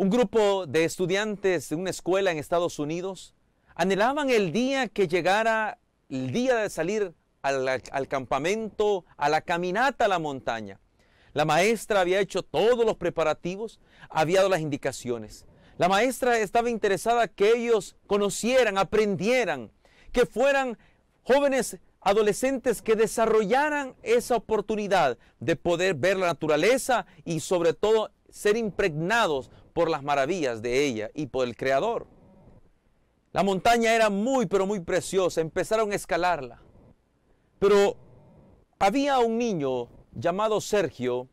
Un grupo de estudiantes de una escuela en Estados Unidos anhelaban el día que llegara el día de salir al campamento, a la caminata a la montaña. La maestra había hecho todos los preparativos, había dado las indicaciones. La maestra estaba interesada que ellos conocieran, aprendieran, que fueran jóvenes adolescentes que desarrollaran esa oportunidad de poder ver la naturaleza y sobre todo ser impregnados por las maravillas de ella y por el Creador. La montaña era muy, pero muy preciosa. Empezaron a escalarla. Pero había un niño llamado Sergio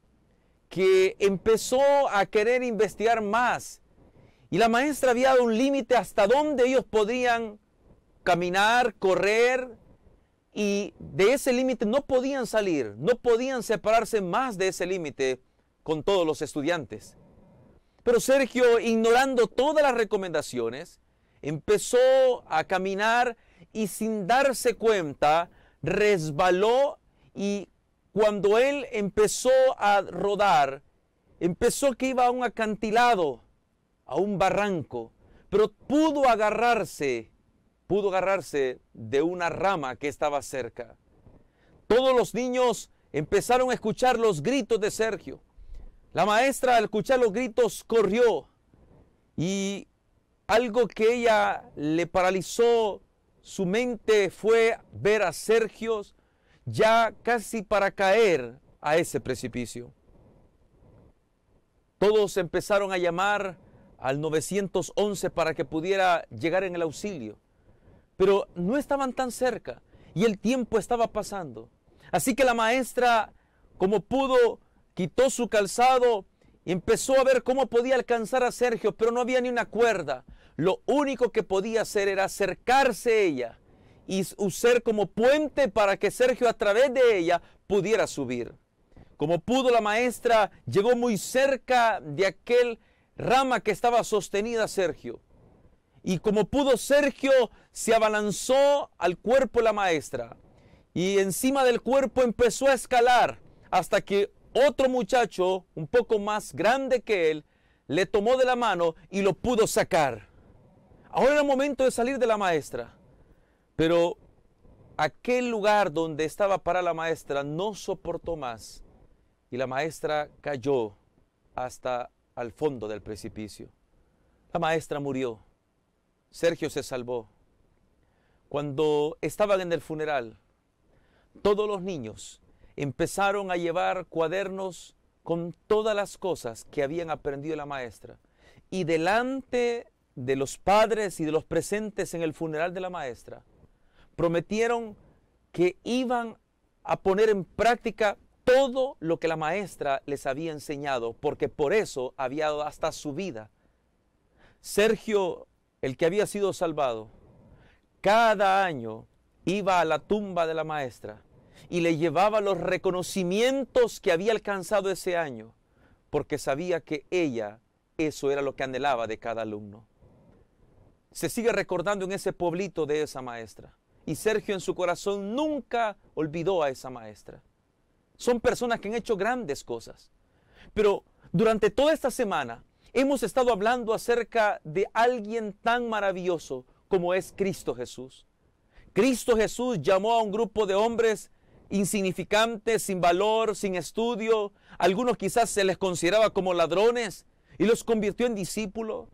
que empezó a querer investigar más. Y la maestra había dado un límite hasta donde ellos podían caminar, correr. Y de ese límite no podían salir, no podían separarse más de ese límite con todos los estudiantes. Pero Sergio, ignorando todas las recomendaciones, empezó a caminar y sin darse cuenta, resbaló y cuando él empezó a rodar, empezó que iba a un acantilado, a un barranco, pero pudo agarrarse de una rama que estaba cerca. Todos los niños empezaron a escuchar los gritos de Sergio. La maestra, al escuchar los gritos, corrió y algo que ella le paralizó su mente fue ver a Sergio ya casi para caer a ese precipicio. Todos empezaron a llamar al 911 para que pudiera llegar en el auxilio. Pero no estaban tan cerca y el tiempo estaba pasando. Así que la maestra, como pudo, quitó su calzado y empezó a ver cómo podía alcanzar a Sergio, pero no había ni una cuerda. Lo único que podía hacer era acercarse a ella y usar como puente para que Sergio a través de ella pudiera subir. Como pudo, la maestra llegó muy cerca de aquel rama que estaba sostenida a Sergio. Y como pudo, Sergio se abalanzó al cuerpo de la maestra. Y encima del cuerpo empezó a escalar hasta que otro muchacho, un poco más grande que él, le tomó de la mano y lo pudo sacar. Ahora era el momento de salir de la maestra. Pero aquel lugar donde estaba para la maestra no soportó más. Y la maestra cayó hasta al fondo del precipicio. La maestra murió. Sergio se salvó. Cuando estaban en el funeral, todos los niños empezaron a llevar cuadernos con todas las cosas que habían aprendido la maestra. Y delante de los padres y de los presentes en el funeral de la maestra, prometieron que iban a poner en práctica todo lo que la maestra les había enseñado, porque por eso había dado hasta su vida. Sergio, el que había sido salvado, cada año iba a la tumba de la maestra y le llevaba los reconocimientos que había alcanzado ese año, porque sabía que ella, eso era lo que anhelaba de cada alumno. Se sigue recordando en ese pueblito de esa maestra, y Sergio en su corazón nunca olvidó a esa maestra. Son personas que han hecho grandes cosas, pero durante toda esta semana hemos estado hablando acerca de alguien tan maravilloso como es Cristo Jesús. Cristo Jesús llamó a un grupo de hombres insignificantes, sin valor, sin estudio. Algunos quizás se les consideraba como ladrones y los convirtió en discípulos.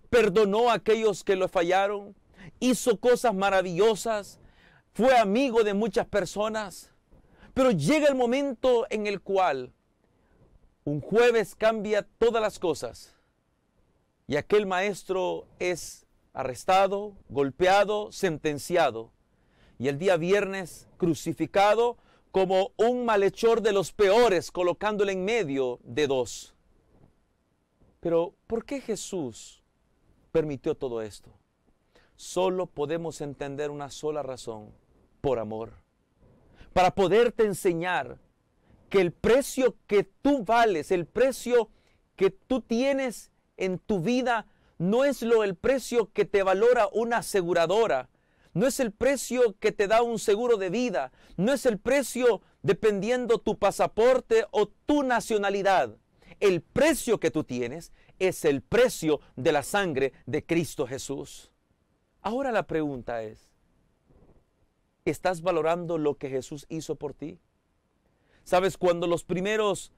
Perdonó a aquellos que lo fallaron. Hizo cosas maravillosas. Fue amigo de muchas personas. Pero llega el momento en el cual un jueves cambia todas las cosas. Y aquel maestro es arrestado, golpeado, sentenciado. Y el día viernes crucificado como un malhechor de los peores, colocándole en medio de dos. Pero ¿por qué Jesús permitió todo esto? Solo podemos entender una sola razón: por amor. Para poderte enseñar que el precio que tú vales, el precio que tú tienes en tu vida, no es el precio que te valora una aseguradora, no es el precio que te da un seguro de vida, no es el precio dependiendo tu pasaporte o tu nacionalidad. El precio que tú tienes es el precio de la sangre de Cristo Jesús. Ahora la pregunta es, ¿estás valorando lo que Jesús hizo por ti? ¿Sabes? Cuando los primeros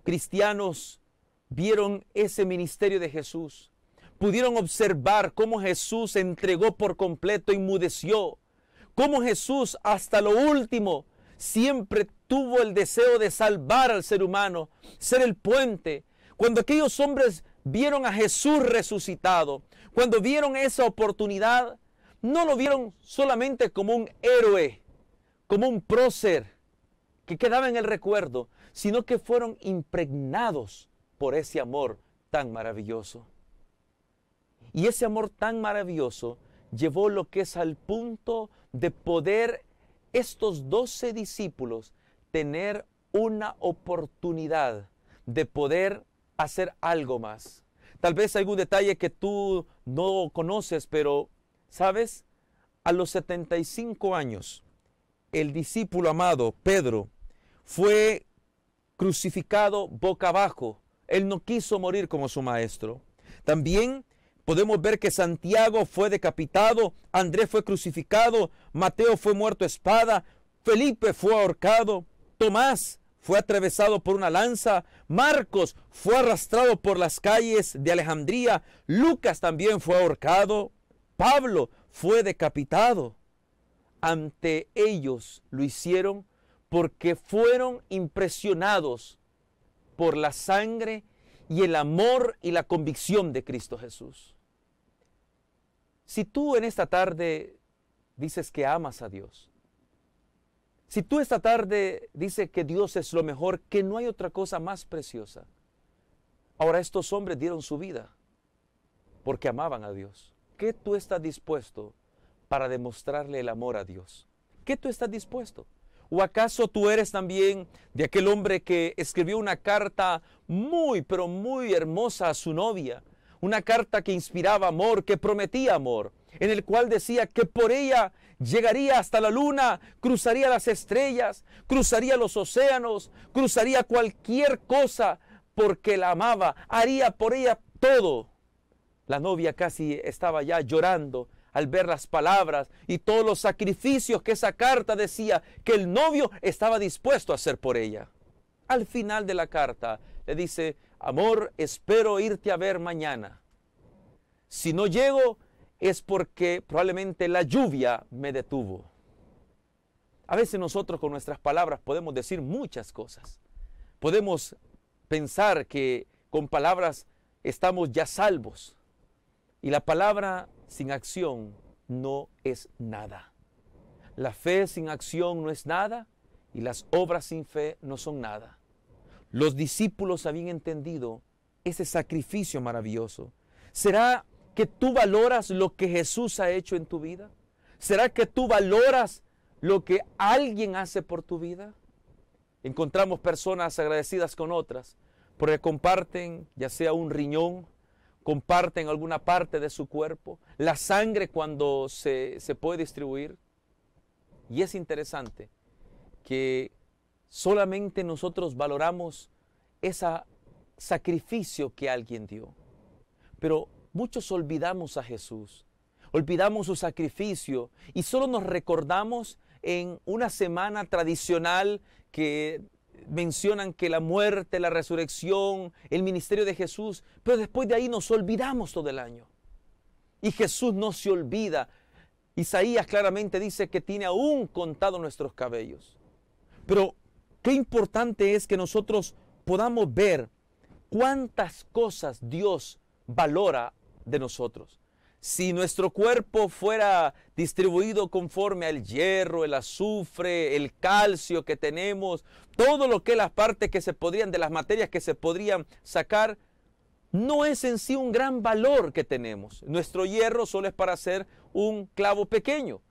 cristianos vieron ese ministerio de Jesús, pudieron observar cómo Jesús se entregó por completo, inmudeció, cómo Jesús hasta lo último siempre tuvo el deseo de salvar al ser humano, ser el puente. Cuando aquellos hombres vieron a Jesús resucitado, cuando vieron esa oportunidad, no lo vieron solamente como un héroe, como un prócer que quedaba en el recuerdo, sino que fueron impregnados por ese amor tan maravilloso. Y ese amor tan maravilloso llevó lo que es al punto de poder estos 12 discípulos tener una oportunidad de poder hacer algo más. Tal vez algún detalle que tú no conoces, pero ¿sabes? A los 75 años, el discípulo amado, Pedro, fue crucificado boca abajo. Él no quiso morir como su maestro. También podemos ver que Santiago fue decapitado, Andrés fue crucificado, Mateo fue muerto a espada, Felipe fue ahorcado, Tomás fue atravesado por una lanza, Marcos fue arrastrado por las calles de Alejandría, Lucas también fue ahorcado, Pablo fue decapitado. Ante ellos lo hicieron porque fueron impresionados por la sangre y el amor y la convicción de Cristo Jesús. Si tú en esta tarde dices que amas a Dios, si tú esta tarde dices que Dios es lo mejor, que no hay otra cosa más preciosa, ahora estos hombres dieron su vida porque amaban a Dios. ¿Qué tú estás dispuesto para demostrarle el amor a Dios? ¿Qué tú estás dispuesto? ¿O acaso tú eres también de aquel hombre que escribió una carta muy, pero muy hermosa a su novia? Una carta que inspiraba amor, que prometía amor, en el cual decía que por ella llegaría hasta la luna, cruzaría las estrellas, cruzaría los océanos, cruzaría cualquier cosa porque la amaba, haría por ella todo. La novia casi estaba ya llorando al ver las palabras y todos los sacrificios que esa carta decía que el novio estaba dispuesto a hacer por ella. Al final de la carta le dice: amor, espero irte a ver mañana. Si no llego es porque probablemente la lluvia me detuvo. A veces nosotros con nuestras palabras podemos decir muchas cosas. Podemos pensar que con palabras estamos ya salvos. Y la palabra sin acción no es nada. La fe sin acción no es nada y las obras sin fe no son nada. Los discípulos habían entendido ese sacrificio maravilloso. ¿Será que tú valoras lo que Jesús ha hecho en tu vida? ¿Será que tú valoras lo que alguien hace por tu vida? Encontramos personas agradecidas con otras porque comparten ya sea un riñón, comparten alguna parte de su cuerpo, la sangre cuando se puede distribuir. Y es interesante que solamente nosotros valoramos ese sacrificio que alguien dio. Pero muchos olvidamos a Jesús, olvidamos su sacrificio y solo nos recordamos en una semana tradicional que mencionan que la muerte, la resurrección, el ministerio de Jesús, pero después de ahí nos olvidamos todo el año. Y Jesús no se olvida. Isaías claramente dice que tiene aún contado nuestros cabellos. Pero qué importante es que nosotros podamos ver cuántas cosas Dios valora de nosotros. Si nuestro cuerpo fuera distribuido conforme al hierro, el azufre, el calcio que tenemos, todo lo que las partes que se podrían, de las materias que se podrían sacar, no es en sí un gran valor que tenemos. Nuestro hierro solo es para hacer un clavo pequeño.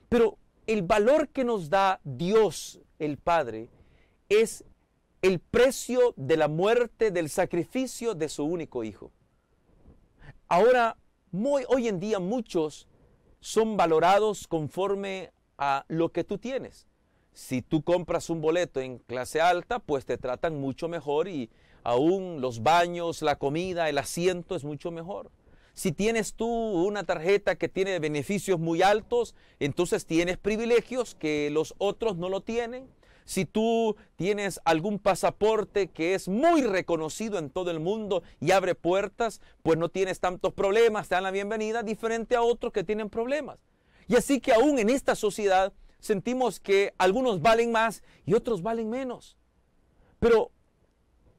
Pero el valor que nos da Dios, el Padre, es el precio de la muerte, del sacrificio de su único Hijo. Ahora, hoy en día muchos son valorados conforme a lo que tú tienes. Si tú compras un boleto en clase alta, pues te tratan mucho mejor y aún los baños, la comida, el asiento es mucho mejor. Si tienes tú una tarjeta que tiene beneficios muy altos, entonces tienes privilegios que los otros no lo tienen. Si tú tienes algún pasaporte que es muy reconocido en todo el mundo y abre puertas, pues no tienes tantos problemas, te dan la bienvenida, diferente a otros que tienen problemas. Y así que aún en esta sociedad sentimos que algunos valen más y otros valen menos. Pero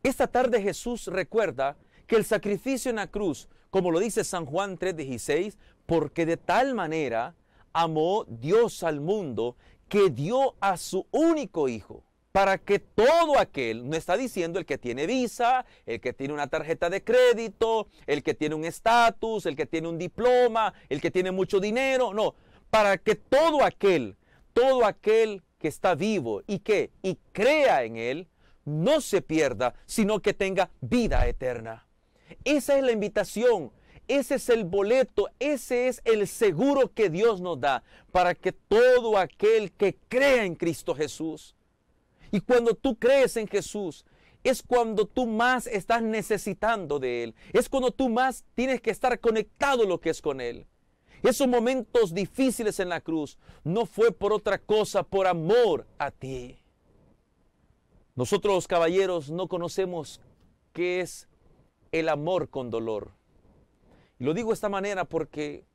esta tarde Jesús recuerda que el sacrificio en la cruz, como lo dice San Juan 3:16, porque de tal manera amó Dios al mundo que dio a su único hijo, para que todo aquel, no está diciendo el que tiene visa, el que tiene una tarjeta de crédito, el que tiene un estatus, el que tiene un diploma, el que tiene mucho dinero, no, para que todo aquel que está vivo y crea en él, no se pierda, sino que tenga vida eterna. Esa es la invitación, ese es el boleto, ese es el seguro que Dios nos da para que todo aquel que crea en Cristo Jesús. Y cuando tú crees en Jesús, es cuando tú más estás necesitando de Él. Es cuando tú más tienes que estar conectado lo que es con Él. Esos momentos difíciles en la cruz no fue por otra cosa, por amor a ti. Nosotros los caballeros no conocemos qué es el amor con dolor. Y lo digo de esta manera porque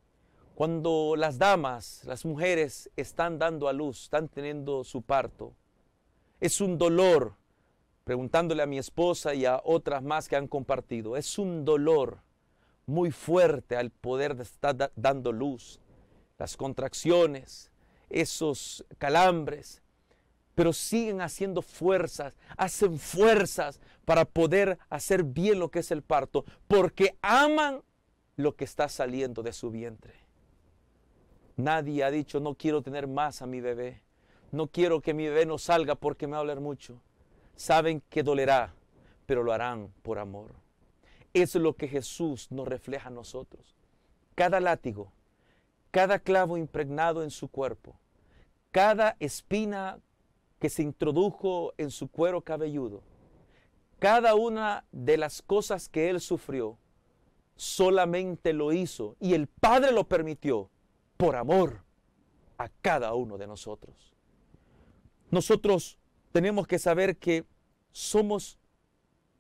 cuando las damas, las mujeres están dando a luz, están teniendo su parto, es un dolor, preguntándole a mi esposa y a otras más que han compartido, es un dolor muy fuerte al poder de estar dando luz, las contracciones, esos calambres, pero siguen haciendo fuerzas, hacen fuerzas para poder hacer bien lo que es el parto, porque aman lo que está saliendo de su vientre. Nadie ha dicho, no quiero tener más a mi bebé, no quiero que mi bebé no salga porque me va a doler mucho. Saben que dolerá, pero lo harán por amor. Eso es lo que Jesús nos refleja a nosotros. Cada látigo, cada clavo impregnado en su cuerpo, cada espina que se introdujo en su cuero cabelludo, cada una de las cosas que Él sufrió, solamente lo hizo y el Padre lo permitió por amor a cada uno de nosotros. Nosotros tenemos que saber que somos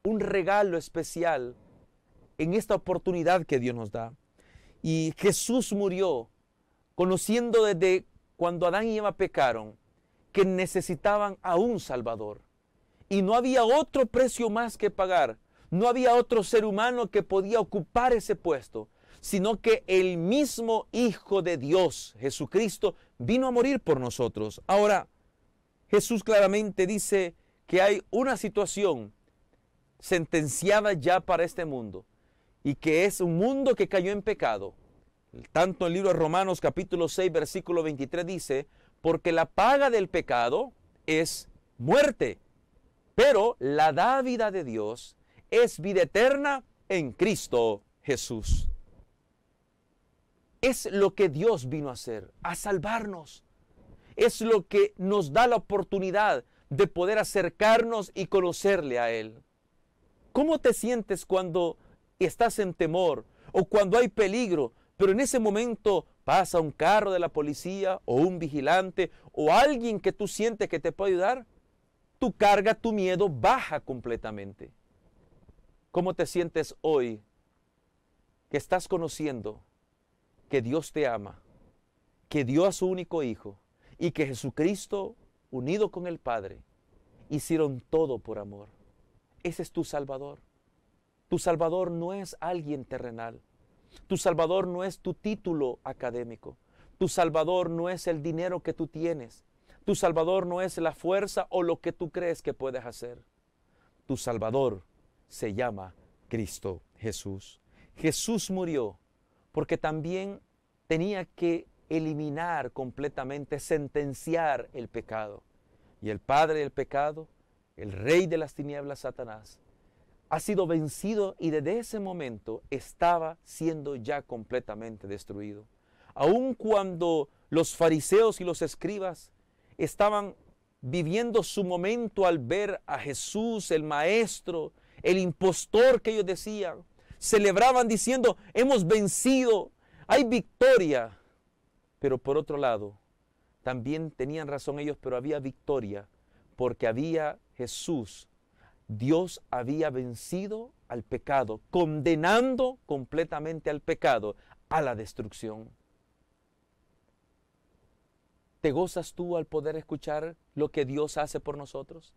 un regalo especial en esta oportunidad que Dios nos da. Y Jesús murió conociendo desde cuando Adán y Eva pecaron que necesitaban a un Salvador. Y no había otro precio más que pagar. No había otro ser humano que podía ocupar ese puesto, sino que el mismo Hijo de Dios, Jesucristo, vino a morir por nosotros. Ahora, Jesús claramente dice que hay una situación sentenciada ya para este mundo y que es un mundo que cayó en pecado. Tanto el libro de Romanos capítulo 6 versículo 23 dice, porque la paga del pecado es muerte, pero la dávida de Dios es vida eterna en Cristo Jesús. Es lo que Dios vino a hacer, a salvarnos. Es lo que nos da la oportunidad de poder acercarnos y conocerle a Él. ¿Cómo te sientes cuando estás en temor o cuando hay peligro, pero en ese momento pasa un carro de la policía o un vigilante o alguien que tú sientes que te puede ayudar? Tu carga, tu miedo baja completamente. ¿Cómo te sientes hoy que estás conociendo que Dios te ama, que dio a su único Hijo y que Jesucristo, unido con el Padre, hicieron todo por amor? Ese es tu Salvador. Tu Salvador no es alguien terrenal. Tu Salvador no es tu título académico. Tu Salvador no es el dinero que tú tienes. Tu Salvador no es la fuerza o lo que tú crees que puedes hacer. Tu Salvador se llama Cristo Jesús. Jesús murió porque también tenía que eliminar completamente, sentenciar el pecado. Y el padre del pecado, el rey de las tinieblas, Satanás, ha sido vencido y desde ese momento estaba siendo ya completamente destruido. Aun cuando los fariseos y los escribas estaban viviendo su momento al ver a Jesús, el Maestro, el impostor que ellos decían. Celebraban diciendo, hemos vencido, hay victoria. Pero por otro lado, también tenían razón ellos, pero había victoria, porque había Jesús. Dios había vencido al pecado, condenando completamente al pecado, a la destrucción. ¿Te gozas tú al poder escuchar lo que Dios hace por nosotros?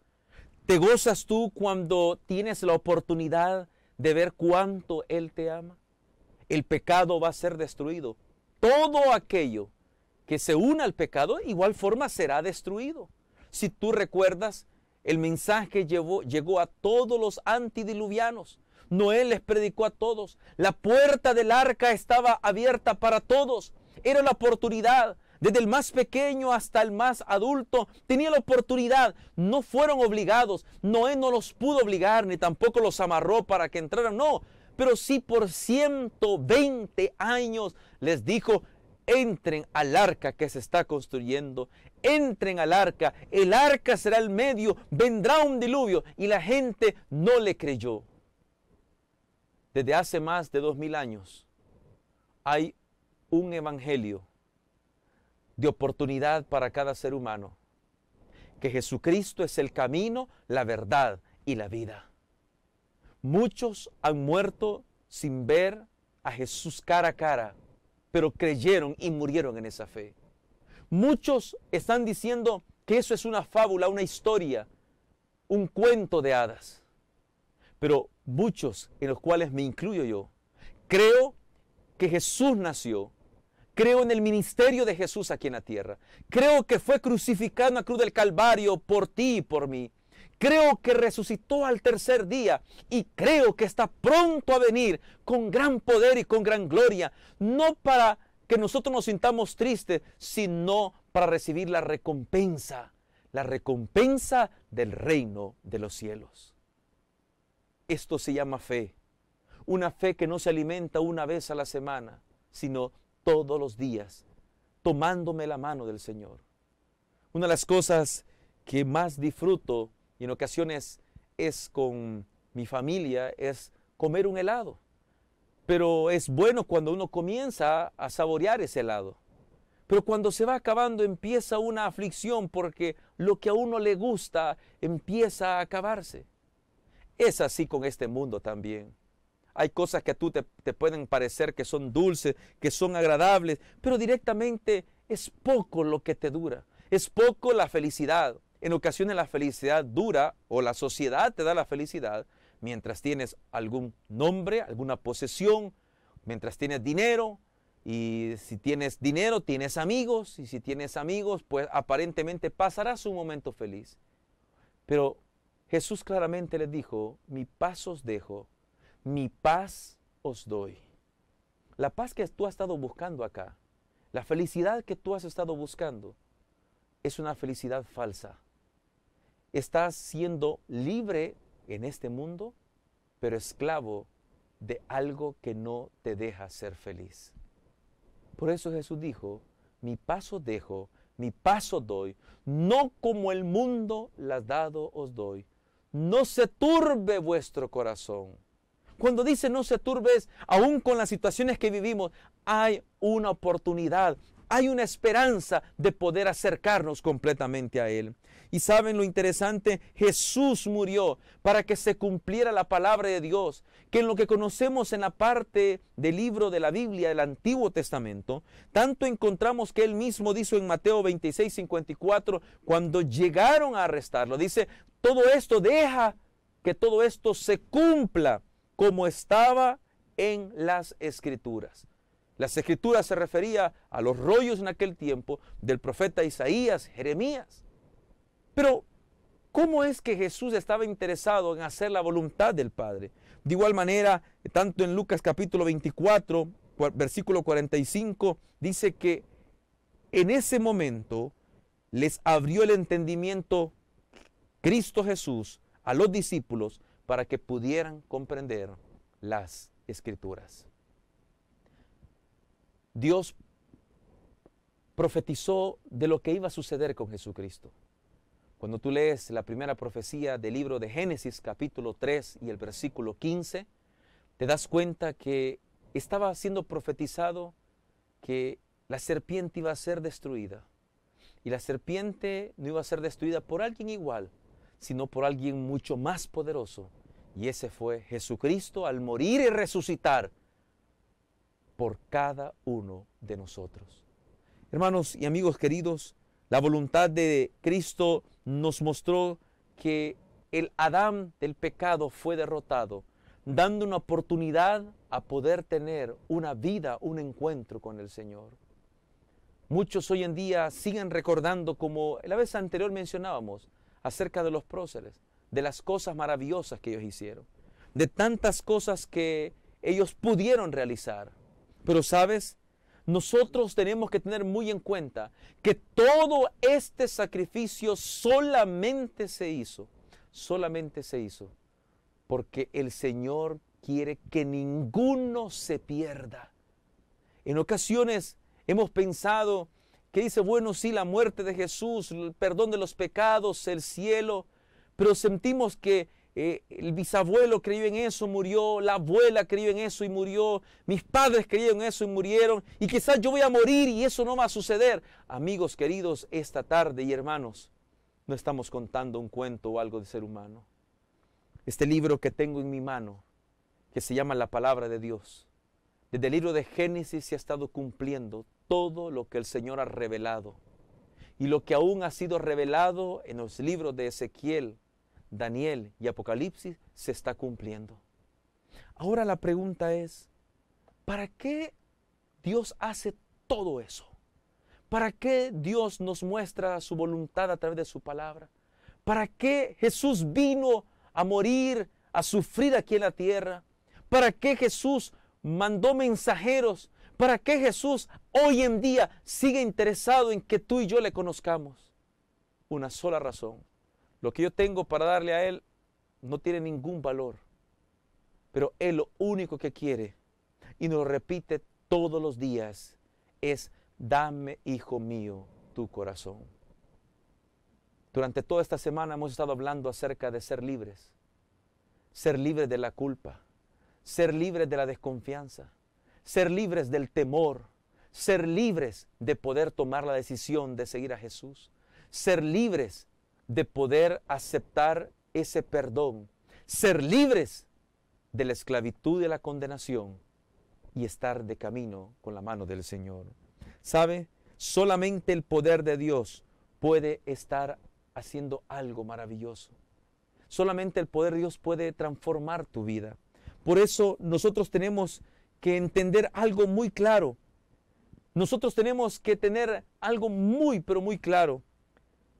¿Te gozas tú cuando tienes la oportunidad de ver cuánto Él te ama? El pecado va a ser destruido. Todo aquello que se una al pecado, igual forma será destruido. Si tú recuerdas, el mensaje llegó a todos los antidiluvianos. Noé les predicó a todos. La puerta del arca estaba abierta para todos. Era la oportunidad. Desde el más pequeño hasta el más adulto tenía la oportunidad. No fueron obligados. Noé no los pudo obligar, ni tampoco los amarró para que entraran. No, pero sí por 120 años les dijo, entren al arca que se está construyendo. Entren al arca. El arca será el medio. Vendrá un diluvio. Y la gente no le creyó. Desde hace más de 2000 años hay un evangelio de oportunidad para cada ser humano. Que Jesucristo es el camino, la verdad y la vida. Muchos han muerto sin ver a Jesús cara a cara, pero creyeron y murieron en esa fe. Muchos están diciendo que eso es una fábula, una historia, un cuento de hadas. Pero muchos, en los cuales me incluyo yo, creo que Jesús nació. Creo en el ministerio de Jesús aquí en la tierra. Creo que fue crucificado en la cruz del Calvario por ti y por mí. Creo que resucitó al tercer día y creo que está pronto a venir con gran poder y con gran gloria. No para que nosotros nos sintamos tristes, sino para recibir la recompensa del reino de los cielos. Esto se llama fe. Una fe que no se alimenta una vez a la semana, sino todos los días, tomándome la mano del Señor. Una de las cosas que más disfruto y en ocasiones es con mi familia es comer un helado. Pero es bueno cuando uno comienza a saborear ese helado. Pero cuando se va acabando empieza una aflicción porque lo que a uno le gusta empieza a acabarse. Es así con este mundo también. Hay cosas que a tú te pueden parecer que son dulces, que son agradables, pero directamente es poco lo que te dura. Es poco la felicidad. En ocasiones la felicidad dura o la sociedad te da la felicidad mientras tienes algún nombre, alguna posesión, mientras tienes dinero. Y si tienes dinero, tienes amigos. Y si tienes amigos, pues aparentemente pasarás un momento feliz. Pero Jesús claramente les dijo, mi paz os dejo. Mi paz os doy. La paz que tú has estado buscando acá, la felicidad que tú has estado buscando, es una felicidad falsa. Estás siendo libre en este mundo, pero esclavo de algo que no te deja ser feliz. Por eso Jesús dijo, mi paz os dejo, mi paz os doy, no como el mundo las dado os doy. No se turbe vuestro corazón. Cuando dice no se turbes, aún con las situaciones que vivimos, hay una oportunidad, hay una esperanza de poder acercarnos completamente a Él. Y saben lo interesante, Jesús murió para que se cumpliera la palabra de Dios, que en lo que conocemos en la parte del libro de la Biblia del Antiguo Testamento, tanto encontramos que Él mismo dijo en Mateo 26:54, cuando llegaron a arrestarlo, dice, todo esto deja que todo esto se cumpla como estaba en las Escrituras. Las Escrituras se refería a los rollos en aquel tiempo del profeta Isaías, Jeremías. Pero, ¿cómo es que Jesús estaba interesado en hacer la voluntad del Padre? De igual manera, tanto en Lucas capítulo 24, versículo 45, dice que en ese momento les abrió el entendimiento Cristo Jesús a los discípulos para que pudieran comprender las Escrituras. Dios profetizó de lo que iba a suceder con Jesucristo. Cuando tú lees la primera profecía del libro de Génesis, capítulo 3 y el versículo 15, te das cuenta que estaba siendo profetizado que la serpiente iba a ser destruida. Y la serpiente no iba a ser destruida por alguien igual, sino por alguien mucho más poderoso. Y ese fue Jesucristo al morir y resucitar por cada uno de nosotros. Hermanos y amigos queridos, la voluntad de Cristo nos mostró que el Adán del pecado fue derrotado, dando una oportunidad a poder tener una vida, un encuentro con el Señor. Muchos hoy en día siguen recordando, como la vez anterior mencionábamos, acerca de los próceres, de las cosas maravillosas que ellos hicieron, de tantas cosas que ellos pudieron realizar. Pero ¿sabes? Nosotros tenemos que tener muy en cuenta que todo este sacrificio solamente se hizo porque el Señor quiere que ninguno se pierda. En ocasiones hemos pensado que dice, bueno, sí, la muerte de Jesús, el perdón de los pecados, el cielo, pero sentimos que el bisabuelo creyó en eso, murió, la abuela creyó en eso y murió, mis padres creyeron en eso y murieron, y quizás yo voy a morir y eso no va a suceder. Amigos queridos, esta tarde y hermanos, no estamos contando un cuento o algo de ser humano. Este libro que tengo en mi mano, que se llama la Palabra de Dios, desde el libro de Génesis se ha estado cumpliendo todo lo que el Señor ha revelado. Y lo que aún ha sido revelado en los libros de Ezequiel, Daniel y Apocalipsis se está cumpliendo. Ahora la pregunta es, ¿para qué Dios hace todo eso? ¿Para qué Dios nos muestra su voluntad a través de su palabra? ¿Para qué Jesús vino a morir, a sufrir aquí en la tierra? ¿Para qué Jesús mandó mensajeros? ¿Para qué Jesús hoy en día sigue interesado en que tú y yo le conozcamos? Una sola razón. Lo que yo tengo para darle a Él no tiene ningún valor. Pero Él lo único que quiere, y nos lo repite todos los días, es: dame, hijo mío, tu corazón. Durante toda esta semana hemos estado hablando acerca de ser libres de la culpa, ser libres de la desconfianza, ser libres del temor, ser libres de poder tomar la decisión de seguir a Jesús, ser libres de poder aceptar ese perdón, ser libres de la esclavitud y de la condenación y estar de camino con la mano del Señor. ¿Sabe? Solamente el poder de Dios puede estar haciendo algo maravilloso. Solamente el poder de Dios puede transformar tu vida. Por eso nosotros tenemos que entender algo muy claro. Nosotros tenemos que tener algo muy, pero muy claro.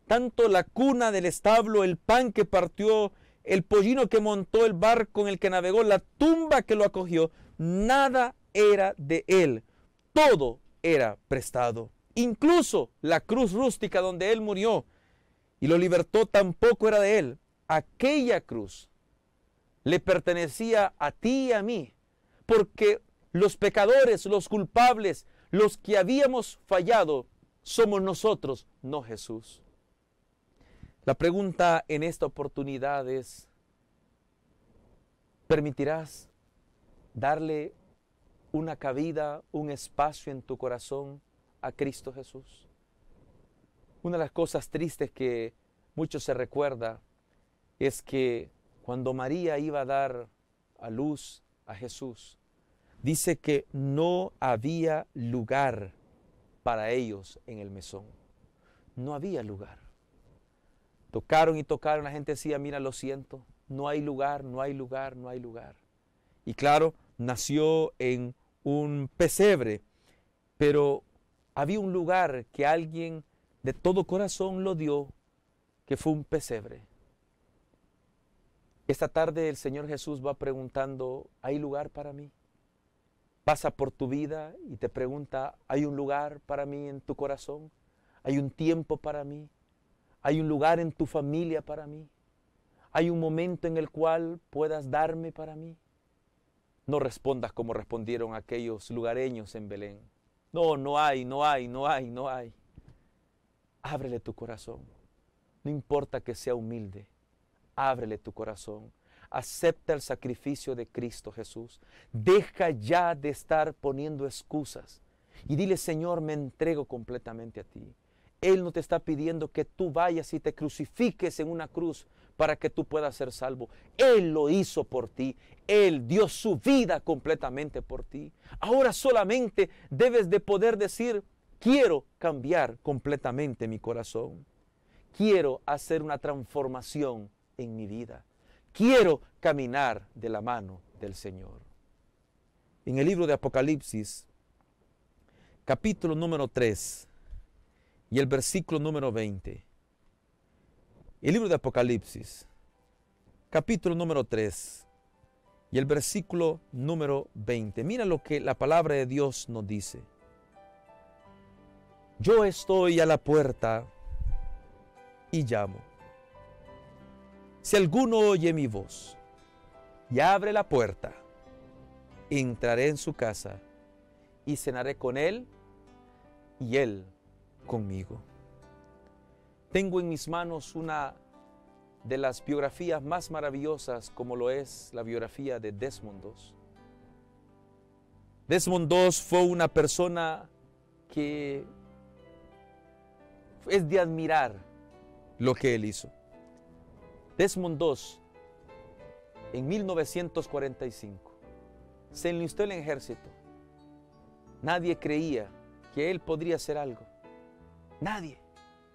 Tanto la cuna del establo, el pan que partió, el pollino que montó, el barco en el que navegó, la tumba que lo acogió, nada era de él. Todo era prestado. Incluso la cruz rústica donde él murió y lo libertó tampoco era de él. Aquella cruz le pertenecía a ti y a mí, porque los pecadores, los culpables, los que habíamos fallado, somos nosotros, no Jesús. La pregunta en esta oportunidad es, ¿permitirás darle una cabida, un espacio en tu corazón a Cristo Jesús? Una de las cosas tristes que mucho se recuerda es que cuando María iba a dar a luz a Jesús, dice que no había lugar para ellos en el mesón. No había lugar. Tocaron y tocaron, la gente decía, mira, lo siento, no hay lugar, no hay lugar, no hay lugar. Y claro, nació en un pesebre, pero había un lugar que alguien de todo corazón lo dio, que fue un pesebre. Esta tarde el Señor Jesús va preguntando, ¿hay lugar para mí? Pasa por tu vida y te pregunta, ¿hay un lugar para mí en tu corazón? ¿Hay un tiempo para mí? ¿Hay un lugar en tu familia para mí? ¿Hay un momento en el cual puedas darme para mí? No respondas como respondieron aquellos lugareños en Belén. No, no hay, no hay, no hay, no hay. Ábrele tu corazón. No importa que sea humilde, ábrele tu corazón. Acepta el sacrificio de Cristo Jesús. Deja ya de estar poniendo excusas y dile: Señor, me entrego completamente a ti. Él no te está pidiendo que tú vayas y te crucifiques en una cruz para que tú puedas ser salvo. Él lo hizo por ti. Él dio su vida completamente por ti. Ahora solamente debes de poder decir: quiero cambiar completamente mi corazón. Quiero hacer una transformación en mi vida. Quiero caminar de la mano del Señor. En el libro de Apocalipsis, capítulo número 3 y el versículo número 20. El libro de Apocalipsis, capítulo número 3 y el versículo número 20. Mira lo que la palabra de Dios nos dice. Yo estoy a la puerta y llamo. Si alguno oye mi voz y abre la puerta, entraré en su casa y cenaré con él y él conmigo. Tengo en mis manos una de las biografías más maravillosas, como lo es la biografía de Desmond Doss. Desmond Doss fue una persona que es de admirar lo que él hizo. Desmond Doss, en 1945, se enlistó en el ejército. Nadie creía que él podría hacer algo. Nadie.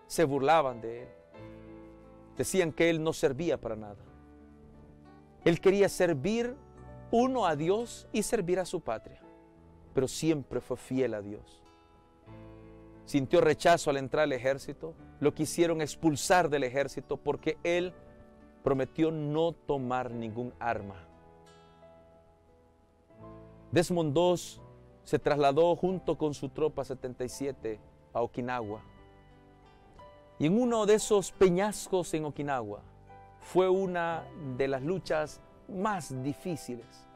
Se burlaban de él. Decían que él no servía para nada. Él quería servir uno a Dios y servir a su patria, pero siempre fue fiel a Dios. Sintió rechazo al entrar al ejército. Lo quisieron expulsar del ejército porque él prometió no tomar ningún arma. Desmond Doss se trasladó junto con su tropa 77 a Okinawa. Y en uno de esos peñascos en Okinawa fue una de las luchas más difíciles.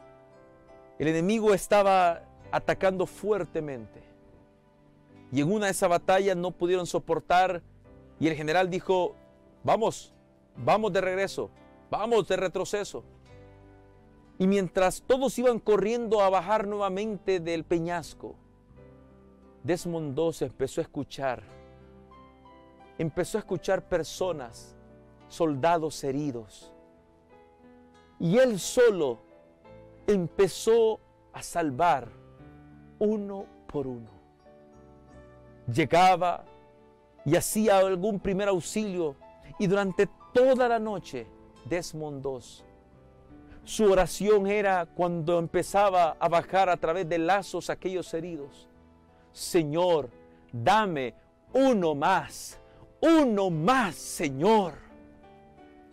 El enemigo estaba atacando fuertemente. Y en una de esas batallas no pudieron soportar y el general dijo: vamos de regreso, vamos de retroceso. Y mientras todos iban corriendo a bajar nuevamente del peñasco, Desmond Doss empezó a escuchar personas, soldados heridos. Y él solo empezó a salvar uno por uno. Llegaba y hacía algún primer auxilio. Y durante toda la noche, Desmond Doss, su oración era, cuando empezaba a bajar a través de lazos aquellos heridos: Señor, dame uno más, Señor.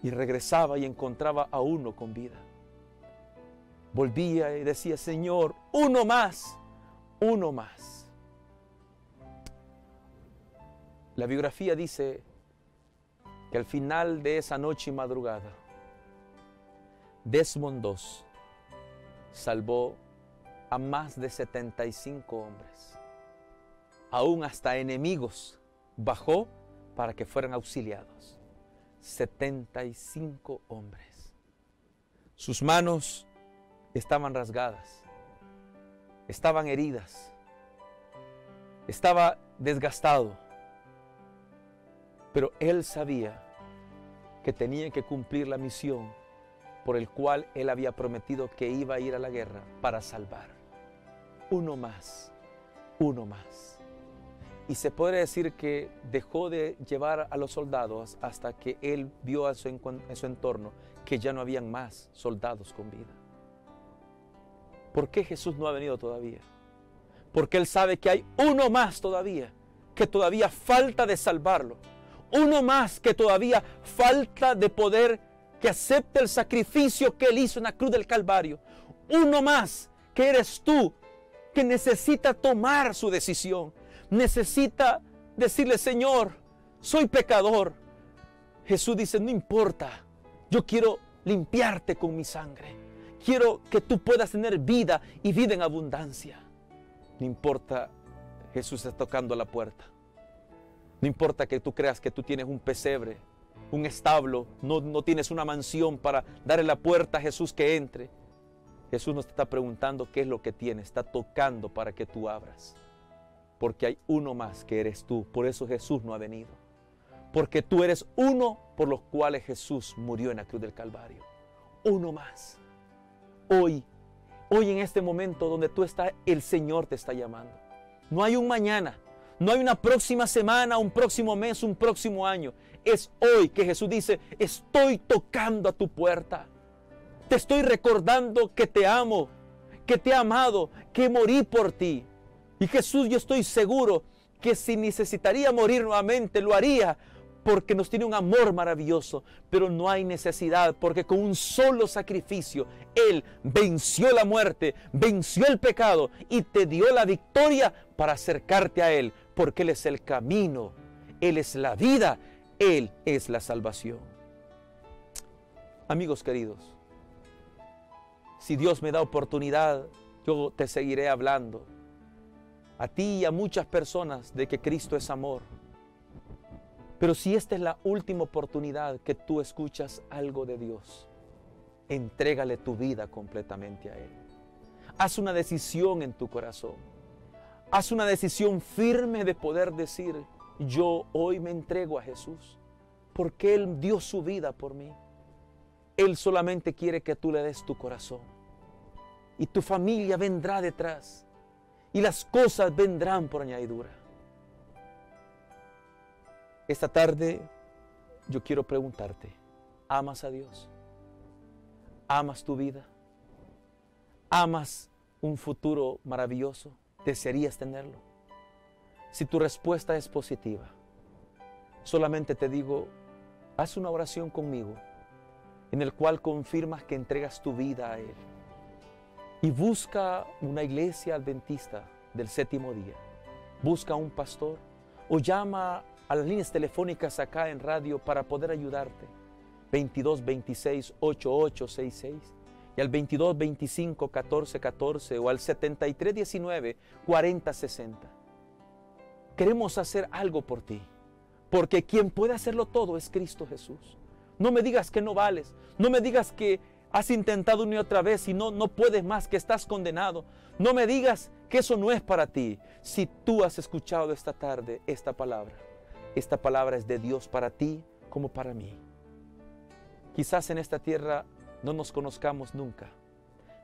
Y regresaba y encontraba a uno con vida. Volvía y decía: Señor, uno más. La biografía dice que al final de esa noche y madrugada, Desmond Doss salvó a más de 75 hombres. Aún hasta enemigos bajó para que fueran auxiliados. 75 hombres. Sus manos estaban rasgadas, estaban heridas, estaba desgastado. Pero él sabía que tenía que cumplir la misión por el cual él había prometido que iba a ir a la guerra para salvar. Uno más. Y se puede decir que dejó de llevar a los soldados hasta que él vio en su entorno que ya no habían más soldados con vida. ¿Por qué Jesús no ha venido todavía? Porque él sabe que hay uno más todavía, que todavía falta de salvarlo. Uno más que todavía falta de poder que acepte el sacrificio que él hizo en la cruz del Calvario. Uno más que eres tú, que necesita tomar su decisión. Necesita decirle: Señor, soy pecador. Jesús dice: no importa, yo quiero limpiarte con mi sangre. Quiero que tú puedas tener vida y vida en abundancia. No importa, Jesús está tocando la puerta. No importa que tú creas que tú tienes un pesebre un establo, no tienes una mansión para darle la puerta a Jesús que entre. Jesús no te está preguntando qué es lo que tienes, está tocando para que tú abras. Porque hay uno más que eres tú, por eso Jesús no ha venido. Porque tú eres uno por los cuales Jesús murió en la cruz del Calvario. Uno más. Hoy en este momento donde tú estás, el Señor te está llamando. No hay un mañana, no hay una próxima semana, un próximo mes, un próximo año. Es hoy que Jesús dice, estoy tocando a tu puerta. Te estoy recordando que te amo, que te he amado, que morí por ti. Y Jesús, yo estoy seguro que si necesitaría morir nuevamente, lo haría, porque nos tiene un amor maravilloso, pero no hay necesidad, porque con un solo sacrificio, Él venció la muerte, venció el pecado y te dio la victoria para acercarte a Él, porque Él es el camino, Él es la vida, Él es la salvación. Amigos queridos, si Dios me da oportunidad, yo te seguiré hablando a ti y a muchas personas de que Cristo es amor. Pero si esta es la última oportunidad que tú escuchas algo de Dios, entrégale tu vida completamente a Él. Haz una decisión en tu corazón. Haz una decisión firme de poder decir, yo hoy me entrego a Jesús, porque Él dio su vida por mí. Él solamente quiere que tú le des tu corazón. Y tu familia vendrá detrás. Y las cosas vendrán por añadidura. Esta tarde yo quiero preguntarte, ¿amas a Dios? ¿Amas tu vida? ¿Amas un futuro maravilloso? ¿Desearías tenerlo? Si tu respuesta es positiva, solamente te digo, haz una oración conmigo en el cual confirmas que entregas tu vida a Él. Y busca una iglesia adventista del séptimo día. Busca un pastor o llama a las líneas telefónicas acá en radio para poder ayudarte. 22 26 8866 y al 22 25 14 14 o al 73 19 40 60. Queremos hacer algo por ti, porque quien puede hacerlo todo es Cristo Jesús. No me digas que no vales, no me digas que has intentado una y otra vez y no puedes más, que estás condenado. No me digas que eso no es para ti. Si tú has escuchado esta tarde esta palabra es de Dios para ti como para mí. Quizás en esta tierra no nos conozcamos nunca,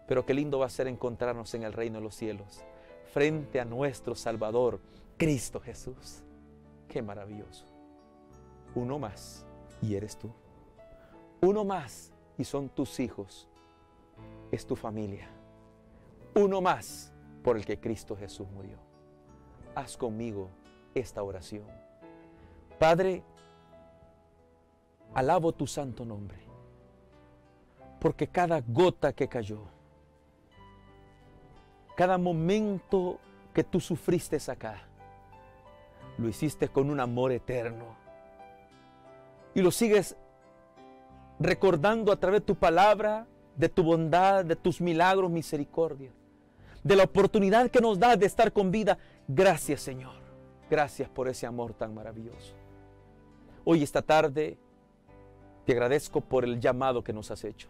pero qué lindo va a ser encontrarnos en el reino de los cielos, frente a nuestro Salvador, Cristo Jesús. Qué maravilloso. Uno más y eres tú. Uno más y son tus hijos, es tu familia. Uno más por el que Cristo Jesús murió. Haz conmigo esta oración. Padre, alabo tu santo nombre, porque cada gota que cayó, cada momento que tú sufriste acá, lo hiciste con un amor eterno y lo sigues recordando a través de tu palabra, de tu bondad, de tus milagros, misericordia, de la oportunidad que nos das de estar con vida. Gracias, Señor. Gracias por ese amor tan maravilloso. Hoy, esta tarde, te agradezco por el llamado que nos has hecho.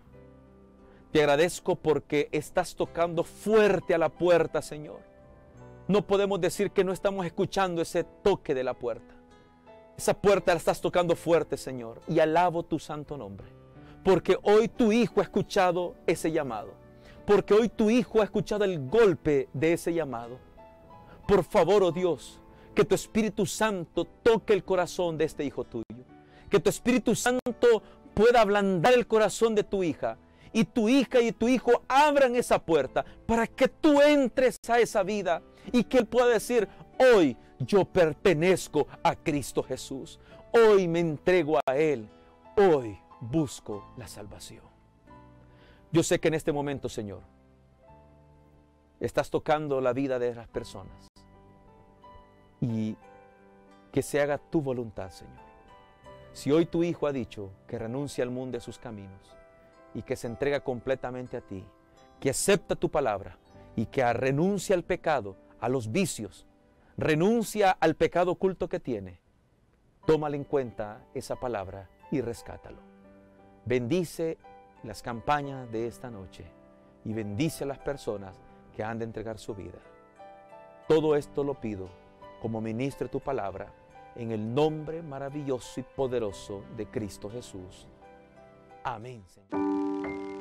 Te agradezco porque estás tocando fuerte a la puerta, Señor. No podemos decir que no estamos escuchando ese toque de la puerta. Esa puerta la estás tocando fuerte, Señor. Y alabo tu santo nombre. Porque hoy tu Hijo ha escuchado ese llamado. Porque hoy tu Hijo ha escuchado el golpe de ese llamado. Por favor, oh Dios, que tu Espíritu Santo toque el corazón de este hijo tuyo. Que tu Espíritu Santo pueda ablandar el corazón de tu hija. Y tu hija y tu hijo abran esa puerta para que tú entres a esa vida. Y que él pueda decir, hoy yo pertenezco a Cristo Jesús. Hoy me entrego a Él. Hoy busco la salvación. Yo sé que en este momento, Señor, estás tocando la vida de las personas. Y que se haga tu voluntad, Señor. Si hoy tu Hijo ha dicho que renuncia al mundo de sus caminos y que se entrega completamente a ti, que acepta tu palabra y que renuncia al pecado, a los vicios, renuncia al pecado oculto que tiene, tómale en cuenta esa palabra y rescátalo. Bendice las campañas de esta noche y bendice a las personas que han de entregar su vida. Todo esto lo pido como ministro de tu palabra, en el nombre maravilloso y poderoso de Cristo Jesús. Amén, Señor.